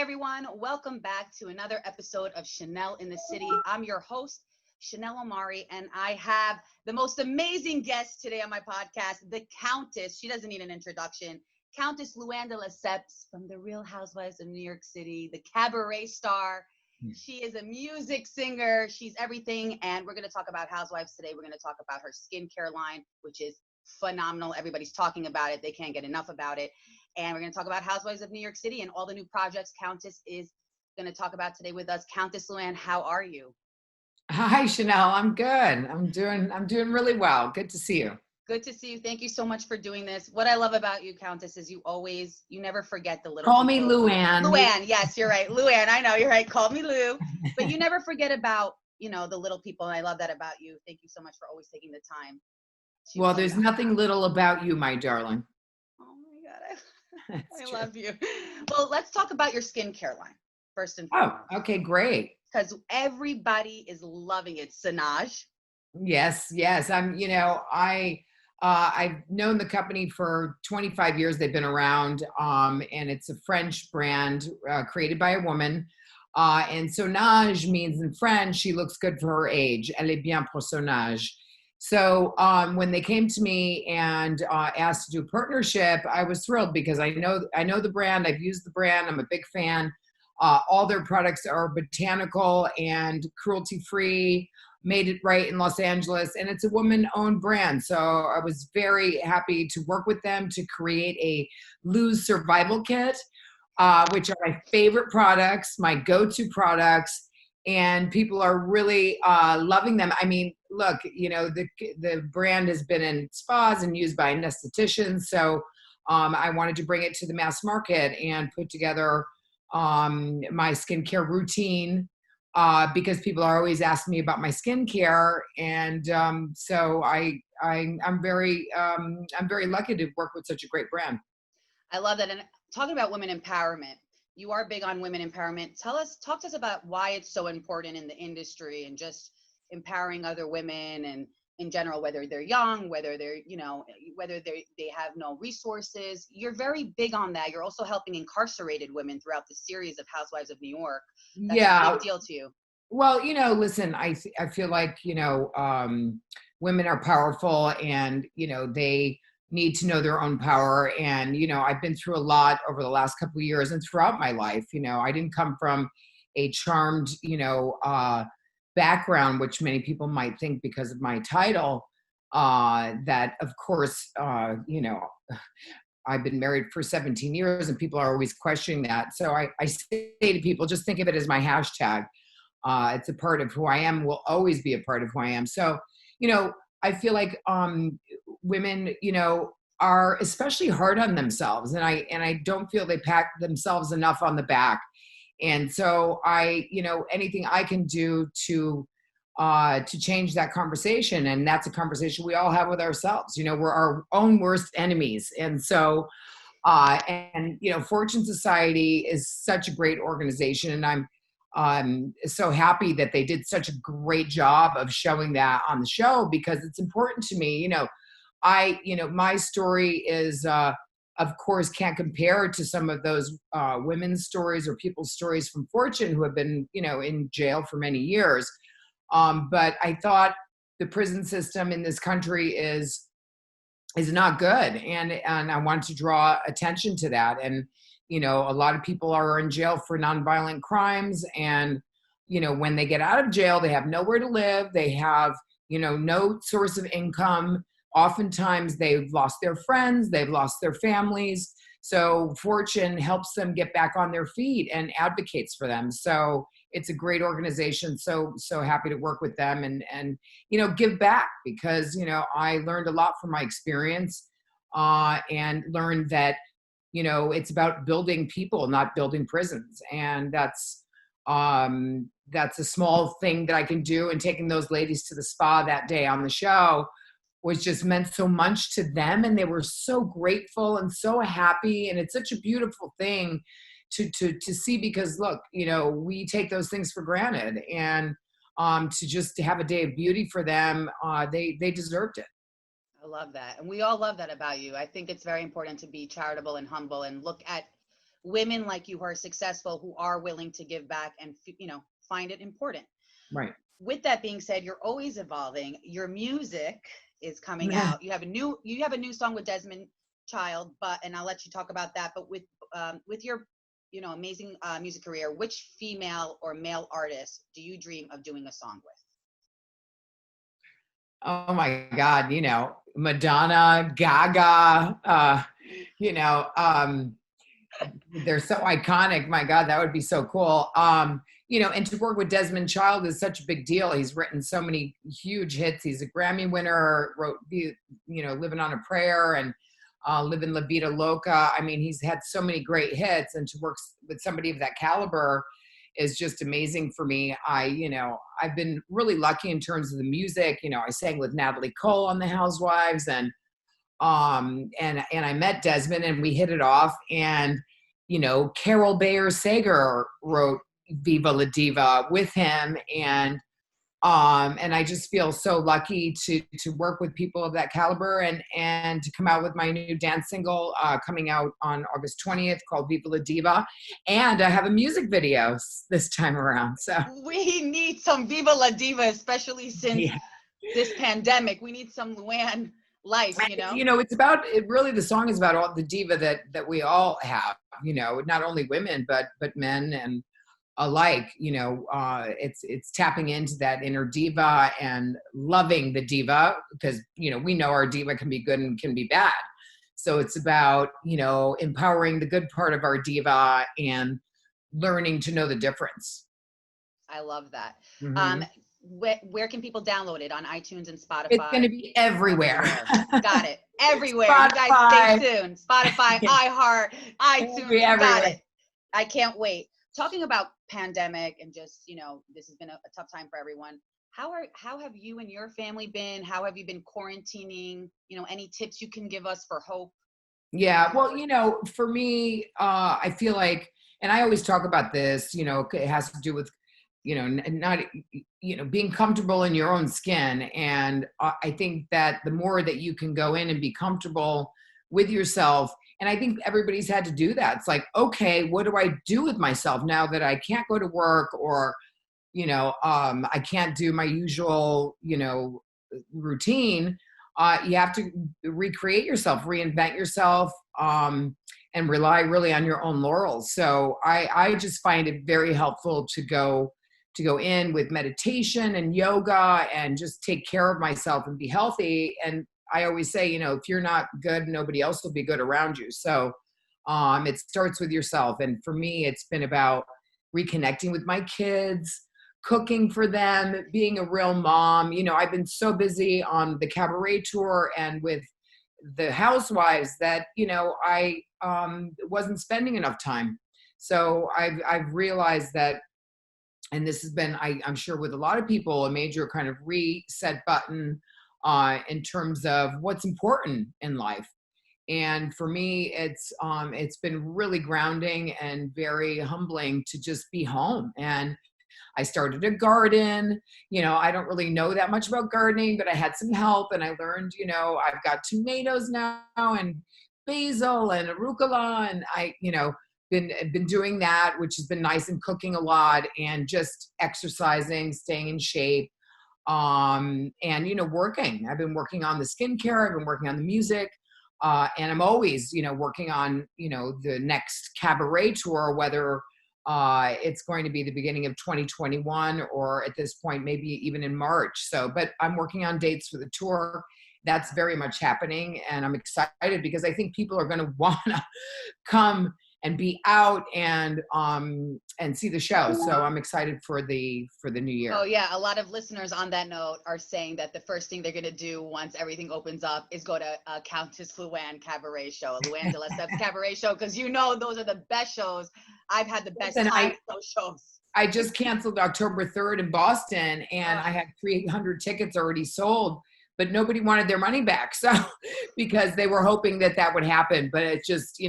everyone. Welcome back to another episode of Chanel in the City. I'm your host, Chanel Omari, and I have the most amazing guest today on my podcast, the Countess. She doesn't need an introduction. Countess Luann De Lesseps from the Real Housewives of New York City, the cabaret star. She is a music singer. She's everything. And we're going to talk about Housewives today. We're going to talk about her skincare line, which is phenomenal. Everybody's talking about it. They can't get enough about it. And we're going to talk about Housewives of New York City and all the new projects Countess is going to talk about today with us. Countess Luann, how are you? Hi, Chanel. I'm good. I'm doing really well. Good to see you. Good to see you. Thank you so much for doing this. What I love about you, Countess, is you never forget the little Call people. me Luann. Luann, yes, you're right. Luann, I know, you're right. Call me Lou. But you never forget about, the little people. And I love that about you. Thank you so much for always taking the time. Well, there's nothing little about you, my darling. Oh my God. I love you. Well, let's talk about your skincare line first and foremost. Oh, okay, great. Because everybody is loving it. Sanaj. Yes. I've known the company for 25 years. They've been around, and it's a French brand created by a woman. And Sonage means in French, she looks good for her age. Elle est bien pour son âge. So when they came to me and asked to do a partnership, I was thrilled because I know the brand. I've used the brand. I'm a big fan. All their products are botanical and cruelty-free, made it right in Los Angeles, and it's a woman-owned brand. So I was very happy to work with them to create a Lose Survival Kit, which are my favorite products, my go-to products. And people are really loving them. I mean, look, the brand has been in spas and used by anestheticians. So I wanted to bring it to the mass market and put together my skincare routine because people are always asking me about my skincare. And so I'm very lucky to work with such a great brand. I love that. And talking about women empowerment, you are big on women empowerment. Talk to us about why it's so important in the industry and just empowering other women and in general, whether they're young, whether they're, whether they have no resources. You're very big on that. You're also helping incarcerated women throughout the series of Housewives of New York. That's a big deal to you. Well, listen, I feel like, women are powerful and, they need to know their own power. And, I've been through a lot over the last couple of years and throughout my life. I didn't come from a charmed, background, which many people might think because of my title, that of course, I've been married for 17 years and people are always questioning that. So I say to people, just think of it as my hashtag. It's a part of who I am, will always be a part of who I am. So, I feel like women, are especially hard on themselves, and I don't feel they pat themselves enough on the back. And so anything I can do to change that conversation, and that's a conversation we all have with ourselves. We're our own worst enemies, and so Fortune Society is such a great organization, and I'm so happy that they did such a great job of showing that on the show because it's important to me. My story is, of course, can't compare to some of those women's stories or people's stories from Fortune who have been, in jail for many years. But I thought the prison system in this country is not good, and I wanted to draw attention to that. And a lot of people are in jail for nonviolent crimes, and when they get out of jail, they have nowhere to live. They have no source of income. Oftentimes they've lost their friends, they've lost their families. So Fortune helps them get back on their feet and advocates for them. So it's a great organization. So happy to work with them and give back because, I learned a lot from my experience and learned that, it's about building people, not building prisons. And that's a small thing that I can do. And taking those ladies to the spa that day on the show was just meant so much to them, and they were so grateful and so happy, and it's such a beautiful thing to see because look, we take those things for granted, and to have a day of beauty for them, they deserved it. I love that, and we all love that about you. I think it's very important to be charitable and humble and look at women like you who are successful, who are willing to give back and, find it important. Right. With that being said, you're always evolving. Your music is coming out. You have a new song with Desmond Child, and I'll let you talk about that. But with your, amazing music career, which female or male artist do you dream of doing a song with? Oh my God, Madonna, Gaga, they're so iconic. My God, that would be so cool. And to work with Desmond Child is such a big deal. He's written so many huge hits. He's a Grammy winner, wrote, Living on a Prayer and Living La Vida Loca. I mean, he's had so many great hits, and to work with somebody of that caliber is just amazing for me. I've been really lucky in terms of the music. I sang with Natalie Cole on the Housewives, and I met Desmond and we hit it off. And, Carol Bayer Sager wrote Viva La Diva with him. And I just feel so lucky to work with people of that caliber and to come out with my new dance single coming out on August 20th called Viva La Diva. And I have a music video this time around. So we need some Viva La Diva, especially since this pandemic. We need some Luann life, Really the song is about all the diva that we all have, not only women, but men and alike. It's tapping into that inner diva and loving the diva, because we know our diva can be good and can be bad. So it's about empowering the good part of our diva and learning to know the difference. I love that. Mm-hmm. Where can people download it? On iTunes and Spotify? It's going to be everywhere. Got it. Everywhere. Spotify. You guys stay tuned. Spotify, iHeart, iTunes. Got it. I can't wait. Talking about pandemic and just, this has been a tough time for everyone. How have you and your family been? How have you been quarantining? Any tips you can give us for hope? Yeah, well, for me, I feel like, and I always talk about this, it has to do with, not, being comfortable in your own skin. And I think that the more that you can go in and be comfortable with yourself, and I think everybody's had to do that. It's like, okay, what do I do with myself now that I can't go to work, or, I can't do my usual, routine. You have to recreate yourself, reinvent yourself, and rely really on your own laurels. So I just find it very helpful to go in with meditation and yoga and just take care of myself and be healthy. And I always say, if you're not good, nobody else will be good around you. So it starts with yourself. And for me, it's been about reconnecting with my kids, cooking for them, being a real mom. I've been so busy on the CABARET tour and with the Housewives that, I wasn't spending enough time. So I've realized that, and this has been, I'm sure with a lot of people, a major kind of reset button in terms of what's important in life. And for me, it's been really grounding and very humbling to just be home. And I started a garden. I don't really know that much about gardening, but I had some help, and I learned, I've got tomatoes now and basil and arugula, and I, been doing that, which has been nice, and cooking a lot and just exercising, staying in shape, and, working. I've been working on the skincare. I've been working on the music. And I'm always, working on, the next CABARET tour, whether it's going to be the beginning of 2021 or at this point, maybe even in March. So, but I'm working on dates for the tour. That's very much happening. And I'm excited because I think people are going to want to come and be out and see the show. So I'm excited for the new year. Oh yeah, a lot of listeners on that note are saying that the first thing they're gonna do once everything opens up is go to Countess Luann Cabaret show, Luann De Lesseps Cabaret show, because those are the best shows. I've had the best time at those shows. I just canceled October 3rd in Boston, and I had 300 tickets already sold, but nobody wanted their money back. So because they were hoping that would happen, but it's just,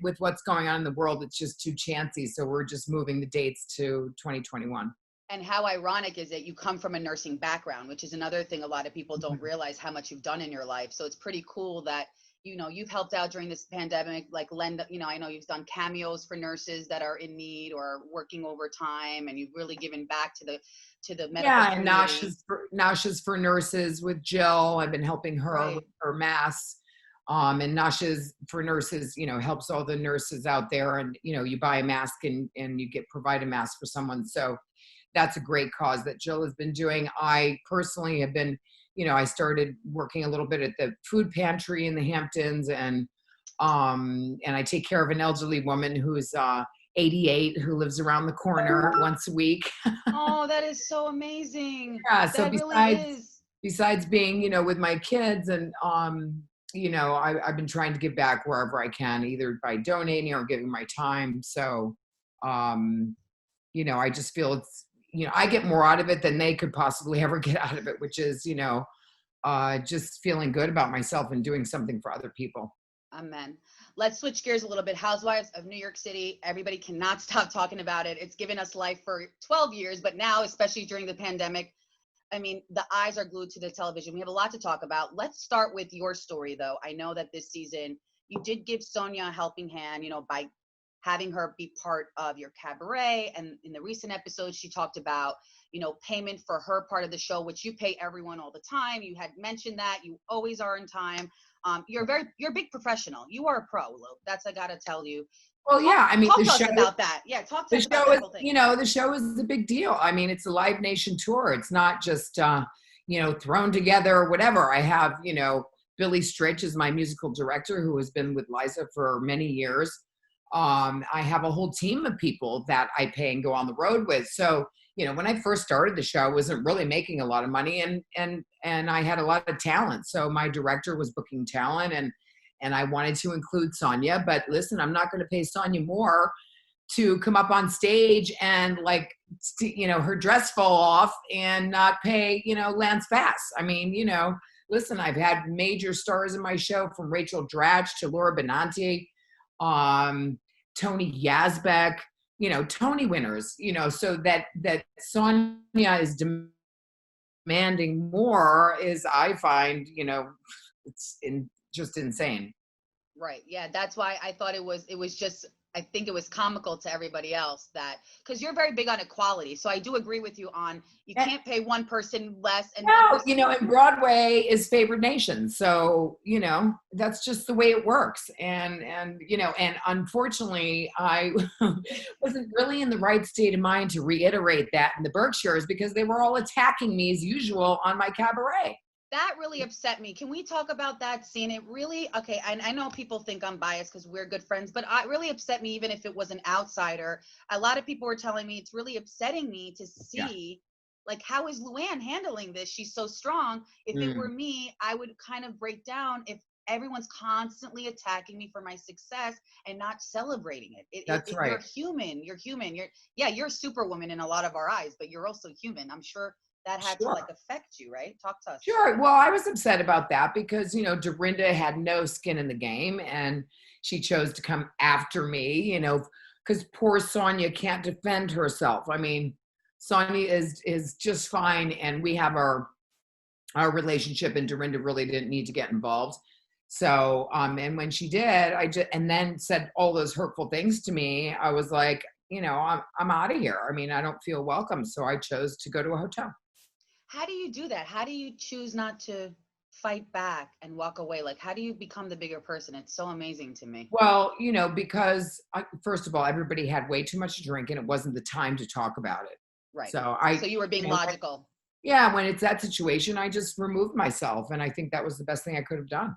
with what's going on in the world, it's just too chancy. So we're just moving the dates to 2021. And how ironic is it? You come from a nursing background, which is another thing a lot of people don't realize how much you've done in your life. So it's pretty cool that, you've helped out during this pandemic, like I know you've done cameos for nurses that are in need or working overtime, and you've really given back to the medical Yeah, and community. Nasha's for nurses with Jill. I've been helping her Right. with her masks. And Nasha's for nurses, helps all the nurses out there. And, you buy a mask and you provide a mask for someone. So that's a great cause that Jill has been doing. I personally have been, I started working a little bit at the food pantry in the Hamptons, and I take care of an elderly woman who's 88 who lives around the corner once a week. Oh, that is so amazing. Yeah. So That really is. besides being, with my kids and, I've been trying to give back wherever I can, either by donating or giving my time. So, I just feel it's, I get more out of it than they could possibly ever get out of it, which is, just feeling good about myself and doing something for other people. Amen. Let's switch gears a little bit. Housewives of New York City. Everybody cannot stop talking about it. It's given us life for 12 years, but now, especially during the pandemic, I mean, the eyes are glued to the television. We have a lot to talk about. Let's start with your story, though. I know that this season you did give Sonia a helping hand, by having her be part of your cabaret. And in the recent episode, she talked about, payment for her part of the show, which you pay everyone all the time. You had mentioned that you always are in time. You're a big professional. You are a pro, Lou. That's, I gotta tell you. Well, yeah, I mean, Talk to us about that. Yeah, talk to us about that whole thing. the show is a big deal. I mean, it's a Live Nation tour. It's not just, thrown together or whatever. I have, Billy Stritch is my musical director who has been with Liza for many years. I have a whole team of people that I pay and go on the road with. So, when I first started the show, I wasn't really making a lot of money, and I had a lot of talent. So my director was booking talent, and I wanted to include Sonia, but listen, I'm not going to pay Sonia more to come up on stage and her dress fall off and not pay, Lance Bass. I mean, listen, I've had major stars in my show, from Rachel Dratch to Laura Benanti, Tony Yazbek, Tony winners, so that Sonia is demanding more is, I find, it's just insane. Right. Yeah. That's why I thought it was just, I think it was comical to everybody else that, because you're very big on equality. So I do agree with you on, you can't pay one person less. And no, and Broadway is favored nation. So, that's just the way it works. And unfortunately, I wasn't really in the right state of mind to reiterate that in the Berkshires, because they were all attacking me as usual on my cabaret. That really upset me. Can we talk about that scene? It really, okay, I know people think I'm biased because we're good friends, but it really upset me, even if it was an outsider. A lot of people were telling me it's really upsetting me to see, how is Luann handling this? She's so strong. If it were me, I would kind of break down if everyone's constantly attacking me for my success and not celebrating it. That's right. You're human. You're human. You're a superwoman in a lot of our eyes, but you're also human. I'm sure that had to affect you, right? Talk to us. Sure. Well, I was upset about that because, Dorinda had no skin in the game, and she chose to come after me, because poor Sonia can't defend herself. I mean, Sonia is just fine, and we have our relationship, and Dorinda really didn't need to get involved. So, and when she did, and then said all those hurtful things to me, I was like, I'm out of here. I mean, I don't feel welcome. So I chose to go to a hotel. How do you do that? How do you choose not to fight back and walk away? How do you become the bigger person? It's so amazing to me. Well, because first of all, everybody had way too much to drink, and it wasn't the time to talk about it. Right. So you were being logical. When it's that situation, I just removed myself, and I think that was the best thing I could have done.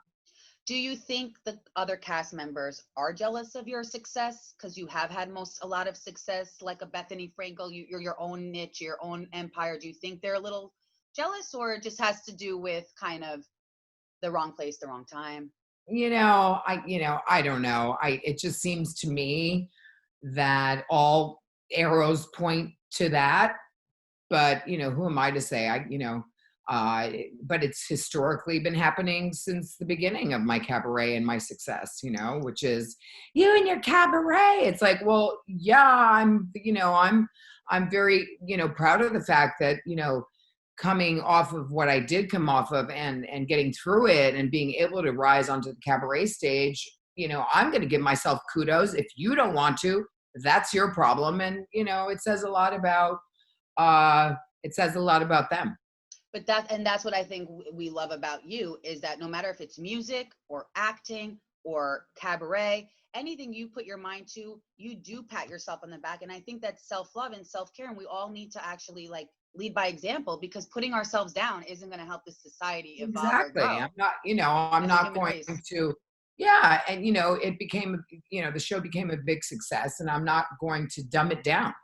Do you think the other cast members are jealous of your success? Because you have had a lot of success, like a Bethenny Frankel, you're your own niche, your own empire. Do you think they're a little jealous, or it just has to do with kind of the wrong place, the wrong time? I don't know. It just seems to me that all arrows point to that, but who am I to say? But it's historically been happening since the beginning of my cabaret and my success, which is you and your cabaret. It's like, well, yeah, I'm very, proud of the fact that, coming off of what I did come off of and getting through it and being able to rise onto the cabaret stage, I'm going to give myself kudos. If you don't want to, that's your problem. And, it says a lot about, them. But that's what I think we love about you, is that no matter if it's music or acting or cabaret, anything you put your mind to, you do pat yourself on the back. And I think that's self-love and self-care. And we all need to actually lead by example, because putting ourselves down isn't going to help the society evolve or grow. I'm not going race. to, yeah. And, it became, the show became a big success, and I'm not going to dumb it down.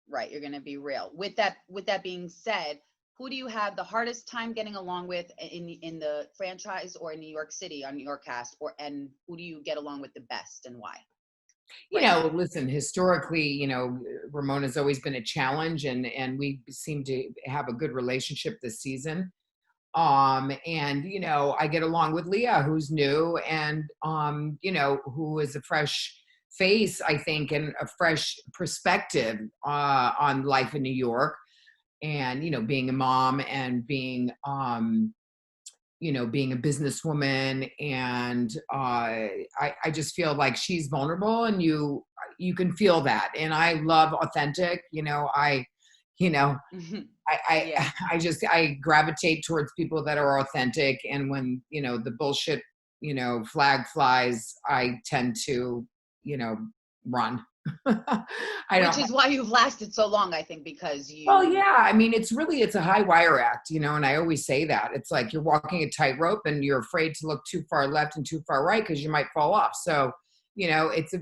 Right. You're going to be real. With that being said, who do you have the hardest time getting along with in the franchise or in New York City on your cast, and who do you get along with the best, and why? Listen, historically, Ramona's always been a challenge, and we seem to have a good relationship this season. And, I get along with Leah, who's new, and, who is a fresh face, I think, and a fresh perspective on life in New York. And, being a mom and being, being a businesswoman. And I just feel like she's vulnerable, and you can feel that. And I love authentic, I gravitate towards people that are authentic. And when, the bullshit, flag flies, I tend to, run. Which is why you've lasted so long, I think, because you. Well, yeah. I mean, it's a high wire act, and I always say that. It's like you're walking a tightrope, and you're afraid to look too far left and too far right because you might fall off. So, it's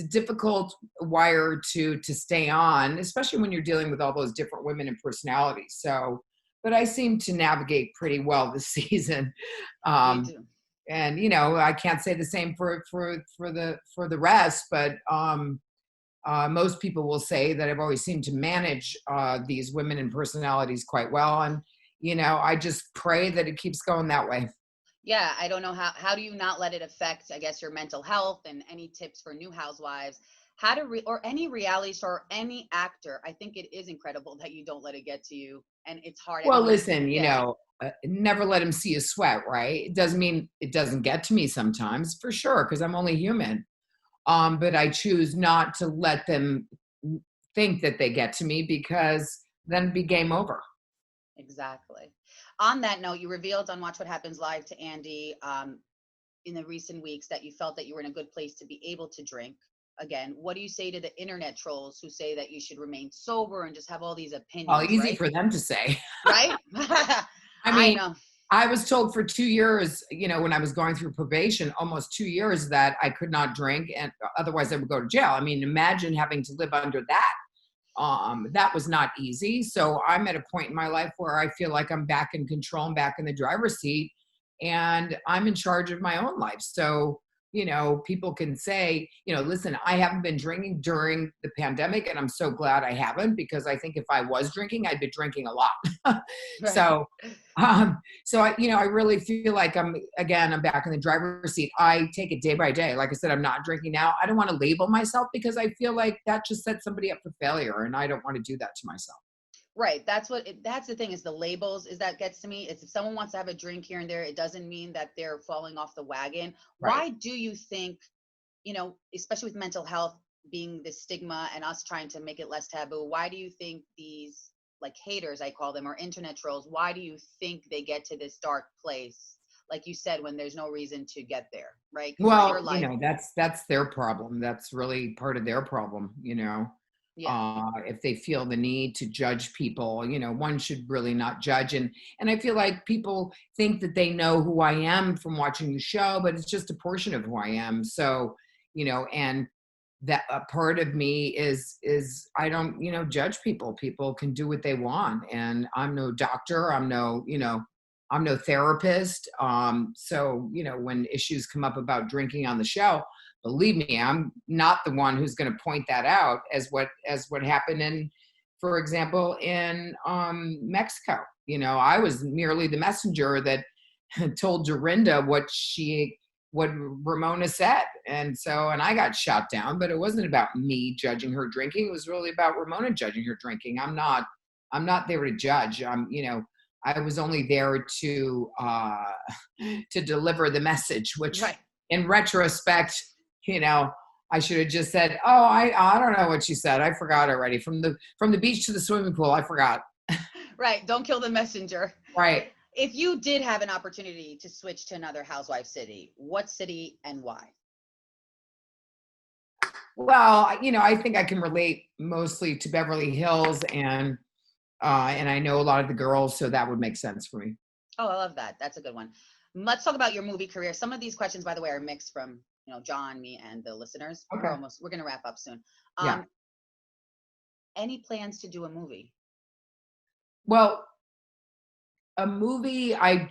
a difficult wire to stay on, especially when you're dealing with all those different women and personalities. So, but I seem to navigate pretty well this season. Me too. And I can't say the same for the rest, but most people will say that I've always seemed to manage these women and personalities quite well. And I just pray that it keeps going that way. Yeah, I don't know how do you not let it affect, I guess, your mental health, and any tips for new housewives, how to or any reality star or any actor. I think it is incredible that you don't let it get to you, and it's hard. Well, listen, never let them see you sweat, right? It doesn't mean it doesn't get to me sometimes, for sure, because I'm only human. But I choose not to let them think that they get to me, because then it'd be game over. Exactly. On that note, you revealed on Watch What Happens Live to Andy in the recent weeks that you felt that you were in a good place to be able to drink again. What do you say to the internet trolls who say that you should remain sober and just have all these opinions? Oh, easy for them to say. Right? I know. I was told for 2 years, when I was going through probation, almost 2 years, that I could not drink, and otherwise I would go to jail. I mean, imagine having to live under that. That was not easy. So I'm at a point in my life where I feel like I'm back in control, and back in the driver's seat, and I'm in charge of my own life. So, people can say, listen, I haven't been drinking during the pandemic, and I'm so glad I haven't, because I think if I was drinking, I'd be drinking a lot. Right. So I really feel like I'm back in the driver's seat. I take it day by day. Like I said, I'm not drinking now. I don't want to label myself, because I feel like that just sets somebody up for failure, and I don't want to do that to myself. Right. That's the thing, is the labels, is that gets to me. It's if someone wants to have a drink here and there, it doesn't mean that they're falling off the wagon. Right. Why do you think, especially with mental health being the stigma and us trying to make it less taboo, why do you think these, like, haters, I call them, or internet trolls, why do you think they get to this dark place, like you said, when there's no reason to get there, right? Well, that's their problem. That's really part of their problem, Yeah. If they feel the need to judge people, one should really not judge. And I feel like people think that they know who I am from watching the show, but it's just a portion of who I am. So, and that a part of me is I don't, judge people. People can do what they want, and I'm no doctor. I'm no therapist. So, when issues come up about drinking on the show, believe me, I'm not the one who's going to point that out as what happened in, for example, in Mexico. I was merely the messenger that told Dorinda what Ramona said. And I got shot down, but it wasn't about me judging her drinking. It was really about Ramona judging her drinking. I'm not I'm not there to judge. I was only there to deliver the message, which Right. in retrospect, I should have just said, "Oh, I don't know what she said. I forgot already. From the beach to the swimming pool, I forgot." Right. Don't kill the messenger. Right. If you did have an opportunity to switch to another housewife city, what city and why? Well, I think I can relate mostly to Beverly Hills, and I know a lot of the girls, so that would make sense for me. Oh, I love that. That's a good one. Let's talk about your movie career. Some of these questions, by the way, are mixed from, John, me, and the listeners. Okay. We're going to wrap up soon. Yeah. Any plans to do a movie? Well, a movie, I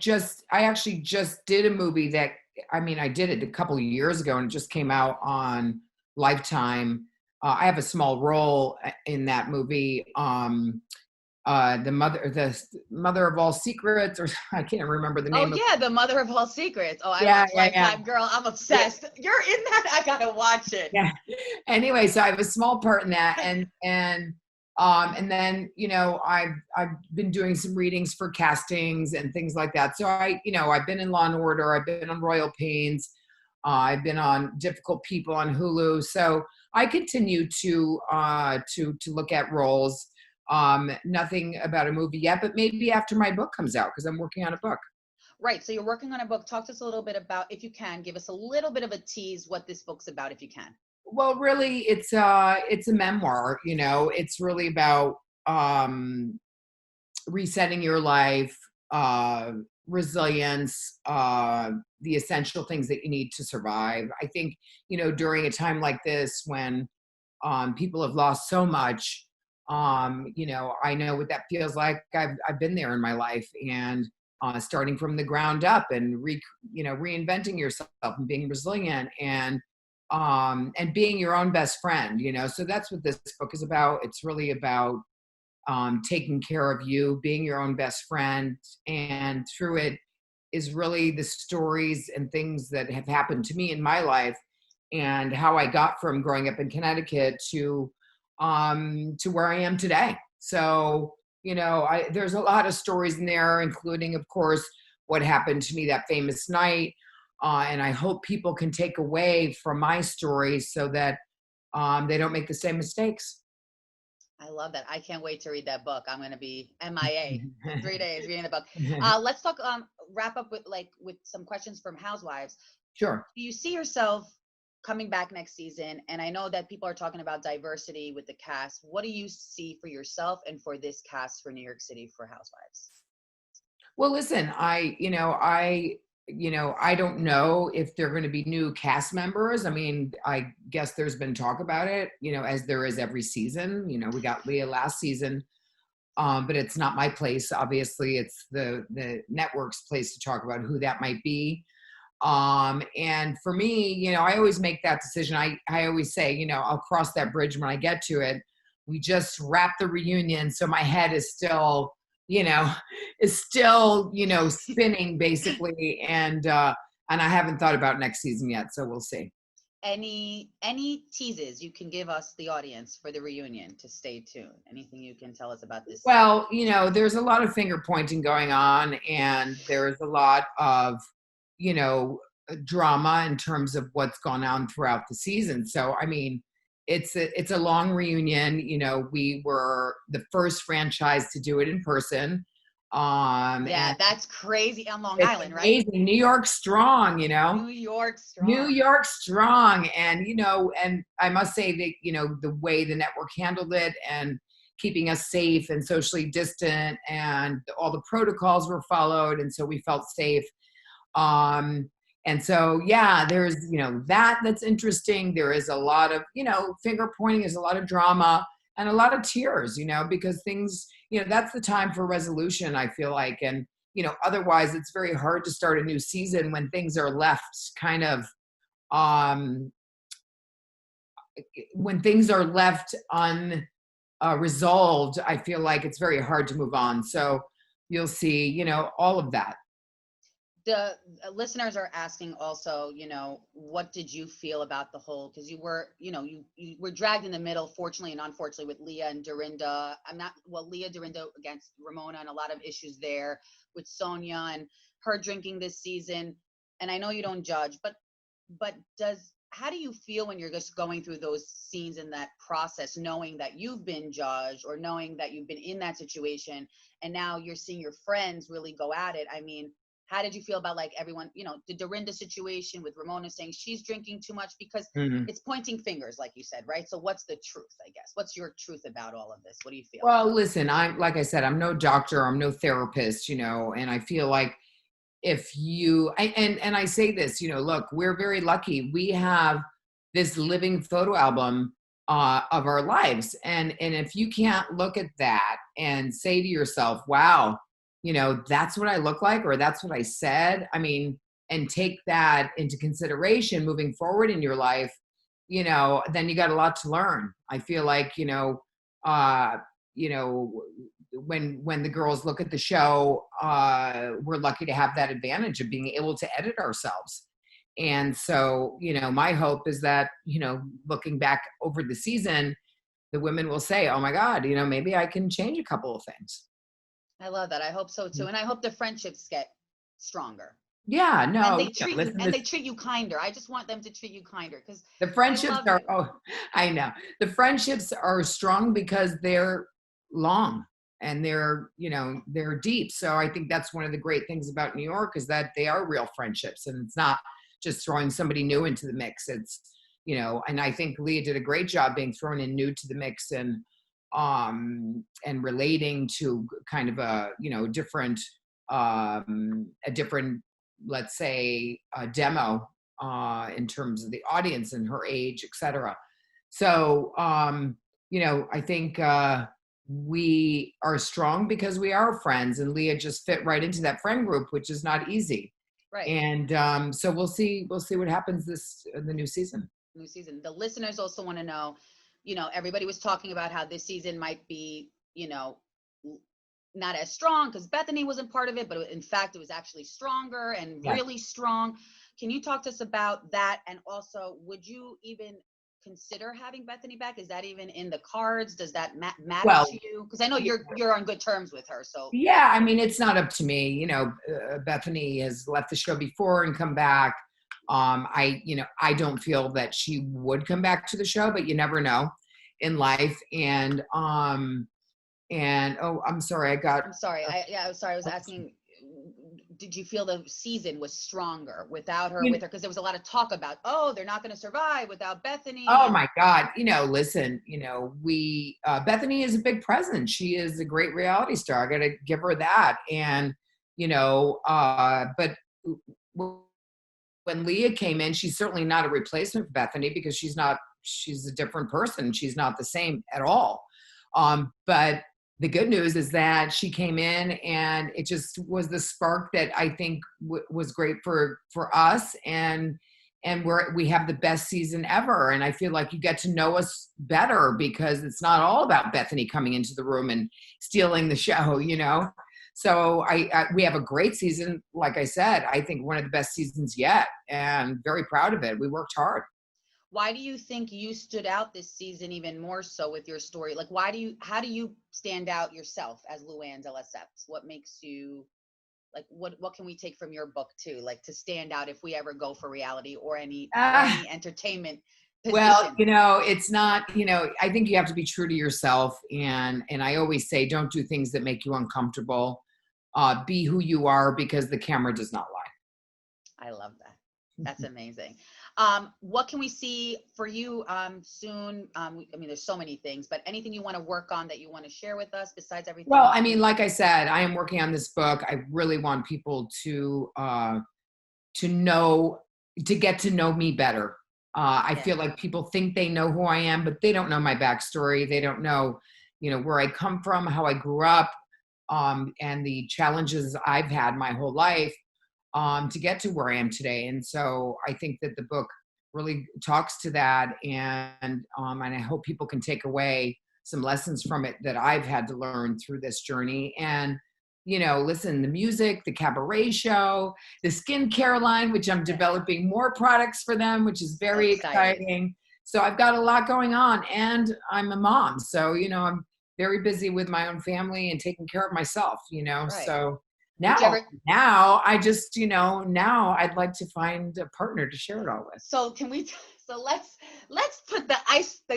actually just did a movie that, I did it a couple of years ago and it just came out on Lifetime. I have a small role in that movie. The mother of all secrets, or I can't remember the name. Oh yeah, the mother of all secrets. Oh, I Yeah, watch Lifetime, girl. I'm obsessed. Yeah. You're in that. I gotta watch it. Yeah. Anyway, so I have a small part in that, and then I've been doing some readings for castings and things like that. So I've been in Law and Order. I've been on Royal Pains. I've been on Difficult People on Hulu. So I continue to look at roles. Nothing about a movie yet, but maybe after my book comes out, because I'm working on a book. Right. So you're working on a book. Talk to us a little bit about, if you can, give us a little bit of a tease what this book's about, if you can. Well, really, it's a memoir. It's really about resetting your life, resilience, the essential things that you need to survive. I think during a time like this when people have lost so much. I know what that feels like. I've been there in my life, and starting from the ground up and reinventing yourself and being resilient and being your own best friend. So that's what this book is about. It's really about taking care of you, being your own best friend, and through it is really the stories and things that have happened to me in my life and how I got from growing up in Connecticut to where I am today. So, there's a lot of stories in there, including, of course, what happened to me that famous night. And I hope people can take away from my story so that they don't make the same mistakes. I love that. I can't wait to read that book. I'm going to be MIA for 3 days reading the book. Let's talk, wrap up with some questions from Housewives. Sure. Do you see yourself coming back next season? And I know that people are talking about diversity with the cast. What do you see for yourself and for this cast for New York City for Housewives? Well, listen, I don't know if there are going to be new cast members. I guess there's been talk about it, as there is every season. We got Leah last season, but it's not my place. Obviously, it's the network's place to talk about who that might be. And for me, I always make that decision. I always say, I'll cross that bridge when I get to it. We just wrapped the reunion, so my head is still, spinning basically. And I haven't thought about next season yet, so we'll see. Any teases you can give us, the audience, for the reunion to stay tuned? Anything you can tell us about this? Well, there's a lot of finger pointing going on, and there's a lot of drama in terms of what's gone on throughout the season. So, it's a long reunion. We were the first franchise to do it in person. Yeah, that's crazy, on Long Island, right? Amazing. New York strong, New York strong. New York strong. And, and I must say that, the way the network handled it and keeping us safe and socially distant, and all the protocols were followed. And so we felt safe. And so, yeah, there's, that's interesting. There is a lot of, finger pointing, there's a lot of drama and a lot of tears, because things, that's the time for resolution, I feel like. And, otherwise it's very hard to start a new season when things are left kind of, when things are left unresolved, I feel like it's very hard to move on. So you'll see, all of that. The listeners are asking also, what did you feel about the whole, because you were, you were dragged in the middle, fortunately and unfortunately, with Leah and Dorinda. Leah, Dorinda against Ramona, and a lot of issues there with Sonia and her drinking this season. And I know you don't judge, but how do you feel when you're just going through those scenes in that process, knowing that you've been judged or knowing that you've been in that situation, and now you're seeing your friends really go at it? I mean, how did you feel about, like, everyone, the Dorinda situation with Ramona saying she's drinking too much, because it's pointing fingers, like you said, right? So what's the truth, I guess? What's your truth about all of this? What do you feel? Well, listen, like I said, I'm no doctor, I'm no therapist, and I feel like if you, and I say this, look, we're very lucky. We have this living photo album of our lives. And if you can't look at that and say to yourself, wow, that's what I look like, or that's what I said. I mean, and take that into consideration moving forward in your life, then you got a lot to learn. I feel like, when the girls look at the show, we're lucky to have that advantage of being able to edit ourselves. And so, my hope is that, looking back over the season, the women will say, oh my God, maybe I can change a couple of things. I love that. I hope so too. And I hope the friendships get stronger. Yeah, no. And they treat you kinder. I just want them to treat you kinder, because the friendships I know. The friendships are strong because they're long and they're deep. So I think that's one of the great things about New York, is that they are real friendships, and it's not just throwing somebody new into the mix. It's, and I think Leah did a great job being thrown in new to the mix, and relating to kind of a different, let's say, demo in terms of the audience and her age, etc. So I think we are strong because we are friends, and Leah just fit right into that friend group, which is not easy. Right. And so we'll see what happens the new season. The listeners also want to know, everybody was talking about how this season might be, not as strong because Bethenny wasn't part of it, but in fact, it was actually stronger and really strong. Can you talk to us about that? And also, would you even consider having Bethenny back? Is that even in the cards? Does that matter to you? Because I know you're on good terms with her. So yeah, I mean, it's not up to me. Bethenny has left the show before and come back. I don't feel that she would come back to the show, but you never know in life. And I'm sorry. I'm sorry. I was asking, did you feel the season was stronger without her, with her? Because there was a lot of talk about, they're not going to survive without Bethenny. Oh my God. Listen, Bethenny is a big presence. She is a great reality star. I got to give her that. And, but when Leah came in, she's certainly not a replacement for Bethenny, because she's a different person. She's not the same at all. But the good news is that she came in, and it just was the spark that I think was great for us. And we have the best season ever. And I feel like you get to know us better, because it's not all about Bethenny coming into the room and stealing the show, So we have a great season. Like I said, I think one of the best seasons yet, and very proud of it. We worked hard. Why do you think you stood out this season even more so with your story? Like, how do you stand out yourself as Luann De Lesseps? What makes you, like, what can we take from your book too? Like, to stand out if we ever go for reality or any entertainment position? Well, it's not, I think you have to be true to yourself. And I always say, don't do things that make you uncomfortable. Be who you are, because the camera does not lie. I love that. That's amazing. What can we see for you soon? I mean, there's so many things, but anything you want to work on that you want to share with us besides everything? Well, I mean, like I said, I am working on this book. I really want people to get to know me better. I feel like people think they know who I am, but they don't know my backstory. They don't know, where I come from, how I grew up, and the challenges I've had my whole life to get to where I am today. And so I think that the book really talks to that, and I hope people can take away some lessons from it that I've had to learn through this journey. And listen, the music, the cabaret show, the skincare line, which I'm developing more products for them, which is very exciting. So I've got a lot going on, and I'm a mom. So, I'm very busy with my own family and taking care of myself, Right. So now I just, now I'd like to find a partner to share it all with. So let's put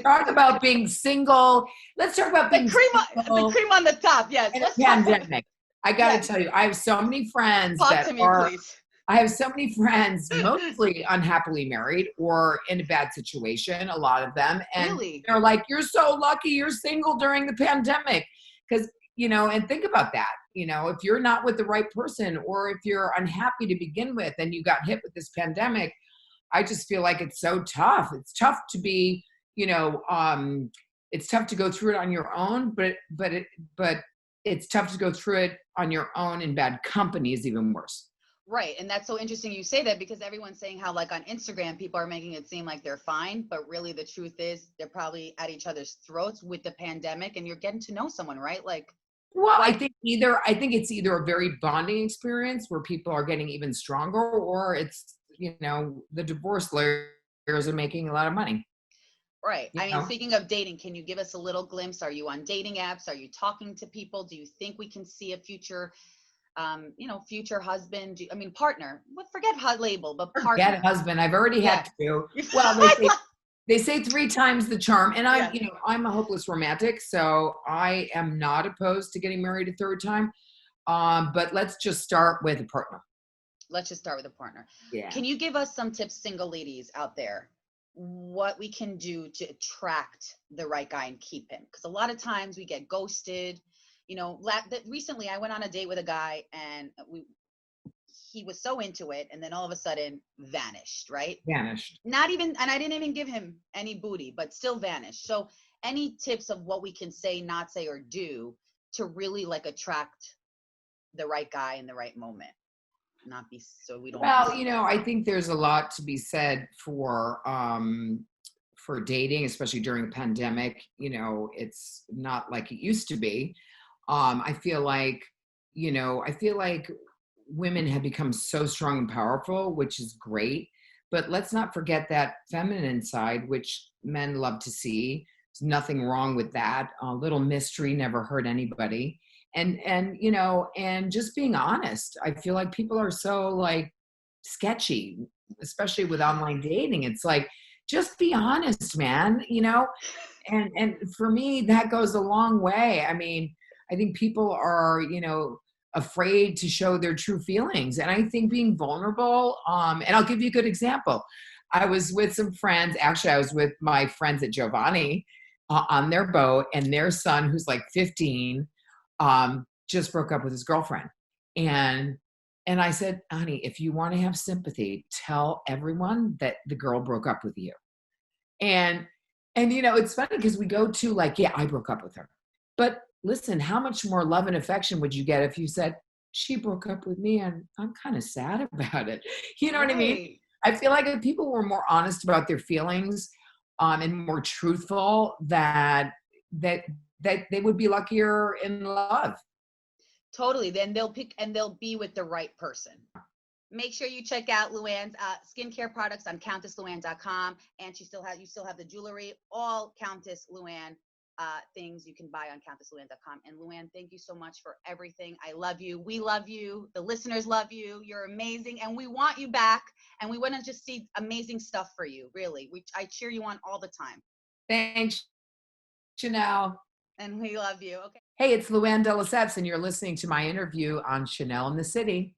talk about being single. Let's talk about being the cream on the top. Yes. In a pandemic. I got to tell you, I have so many friends please. I have so many friends, mostly unhappily married or in a bad situation, a lot of them. And they're like, you're so lucky you're single during the pandemic. Because, and think about that, if you're not with the right person, or if you're unhappy to begin with and you got hit with this pandemic, I just feel like it's so tough. It's tough to be, it's tough to go through it on your own, but it's tough to go through it on your own in bad company is even worse. Right. And that's so interesting you say that, because everyone's saying how, like, on Instagram, people are making it seem like they're fine, but really the truth is they're probably at each other's throats with the pandemic, and you're getting to know someone, right? I think it's either a very bonding experience where people are getting even stronger, or it's, the divorce lawyers are making a lot of money. Right. I mean, speaking of dating, can you give us a little glimpse? Are you on dating apps? Are you talking to people? Do you think we can see a future, future husband? Partner? Well, forget label, but partner. Forget husband. I've already had to. Well, they say 3 times the charm, and I'm a hopeless romantic, so I am not opposed to getting married a 3rd time. But let's just start with a partner. Yeah. Can you give us some tips, single ladies out there, what we can do to attract the right guy and keep him? Because a lot of times we get ghosted. Recently I went on a date with a guy, and he was so into it, and then all of a sudden vanished, right? Not even, and I didn't even give him any booty, but still vanished. So any tips of what we can say, not say, or do to really attract the right guy in the right moment? Not be so we don't. Well, I think there's a lot to be said for dating, especially during the pandemic. It's not like it used to be. I feel like women have become so strong and powerful, which is great. But let's not forget that feminine side, which men love to see. There's nothing wrong with that. A little mystery never hurt anybody. And just being honest. I feel like people are so sketchy, especially with online dating. It's like, just be honest, man, and for me, that goes a long way. I mean, I think people are, afraid to show their true feelings. And I think being vulnerable, and I'll give you a good example. I was with some friends. Actually, I was with my friends at Giovanni on their boat, and their son, who's 15, just broke up with his girlfriend. And I said, honey, if you want to have sympathy, tell everyone that the girl broke up with you. And it's funny because we go to I broke up with her. But listen, how much more love and affection would you get if you said, she broke up with me and I'm kind of sad about it? You know what I mean? I feel like if people were more honest about their feelings, and more truthful, that they would be luckier in love. Totally. Then they'll be with the right person. Make sure you check out Luann's skincare products on CountessLuann.com. And you still have the jewelry, all Countess Luann things you can buy on CountessLuann.com. And Luann, thank you so much for everything. I love you. We love you. The listeners love you. You're amazing. And we want you back. And we want to just see amazing stuff for you. Really. I cheer you on all the time. Thanks, Chanel. And we love you. Okay. Hey, it's Luann De Lesseps, and you're listening to my interview on Chanel in the City.